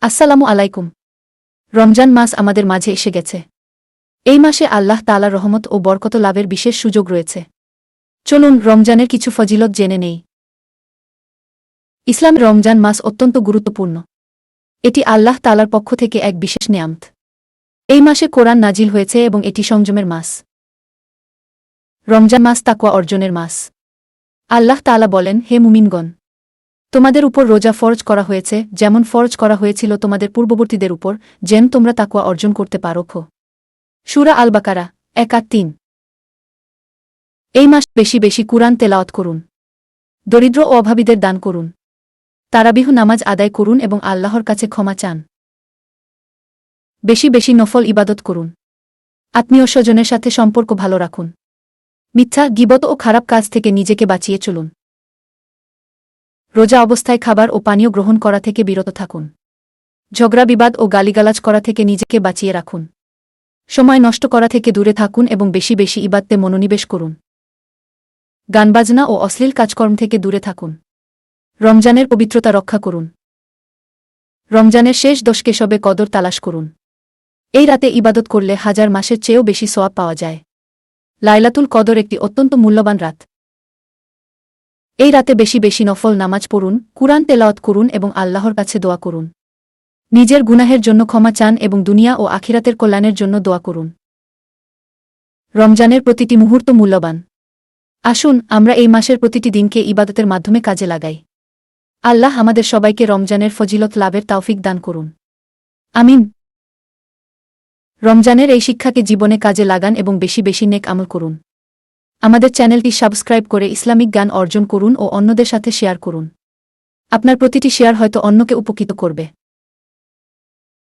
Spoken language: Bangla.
আসসালামু আলাইকুম। রমজান মাস আমাদের মাঝে এসে গেছে। এই মাসে আল্লাহ তাআলার রহমত ও বরকত লাভের বিশেষ সুযোগ রয়েছে। চলুন রমজানের কিছু ফজিলত জেনে নেই। ইসলামে রমজান মাস অত্যন্ত গুরুত্বপূর্ণ। এটি আল্লাহ তাআলার পক্ষ থেকে এক বিশেষ নেয়ামত। এই মাসে কোরআন নাজিল হয়েছে এবং এটি সংযমের মাস। রমজান মাস তাকওয়া অর্জনের মাস। আল্লাহ তাআলা বলেন, হে মুমিনগণ, তোমাদের উপর রোজা ফরজ করা হয়েছে, যেমন ফরজ করা হয়েছিল তোমাদের পূর্ববর্তীদের উপর, যেন তোমরা তাকওয়া অর্জন করতে পারো। সূরা আল বাকারা 1-3। এই মাস বেশি বেশি কুরআন তেলাওয়াত করুন। দরিদ্র ও অভাবীদের দান করুন। তারাবিহ নামাজ আদায় করুন এবং আল্লাহর কাছে ক্ষমা চান। বেশি বেশি নফল ইবাদত করুন। আত্মীয় স্বজনের সাথে সম্পর্ক ভালো রাখুন। মিথ্যা, গীবত ও খারাপ কাজ থেকে নিজেকে বাঁচিয়ে চলুন। রোজা অবস্থায় খাবার ও পানীয় গ্রহণ করা থেকে বিরত থাকুন। ঝগড়া বিবাদ ও গালিগালাজ করা থেকে নিজেকে বাঁচিয়ে রাখুন। সময় নষ্ট করা থেকে দূরে থাকুন এবং বেশি বেশি ইবাদতে মনোনিবেশ করুন। গানবাজনা ও অশ্লীল কাজকর্ম থেকে দূরে থাকুন। রমজানের পবিত্রতা রক্ষা করুন। রমজানের শেষ দশকে সবে কদর তালাশ করুন। এই রাতে ইবাদত করলে হাজার মাসের চেয়েও বেশি সওয়াব পাওয়া যায়। লাইলাতুল কদর একটি অত্যন্ত মূল্যবান রাত। এই রাতে বেশি বেশি নফল নামাজ পড়ুন, কুরআন তেলাওয়াত করুন এবং আল্লাহর কাছে দোয়া করুন। নিজের গুনাহের জন্য ক্ষমা চান এবং দুনিয়া ও আখিরাতের কল্যাণের জন্য দোয়া করুন। রমজানের প্রতিটি মুহূর্ত মূল্যবান। আসুন আমরা এই মাসের প্রতিটি দিনকে ইবাদতের মাধ্যমে কাজে লাগাই। আল্লাহ আমাদের সবাইকে রমজানের ফজিলত লাভের তৌফিক দান করুন। আমিন। রমজানের এই শিক্ষাকে জীবনে কাজে লাগান এবং বেশি বেশি নেক আমল করুন। আমাদের চ্যানেলটি সাবস্ক্রাইব করে ইসলামিক জ্ঞান অর্জন করুন ও অন্যদের সাথে শেয়ার করুন। আপনার প্রতিটি শেয়ার হয়তো অন্যকে উপকৃত করবে।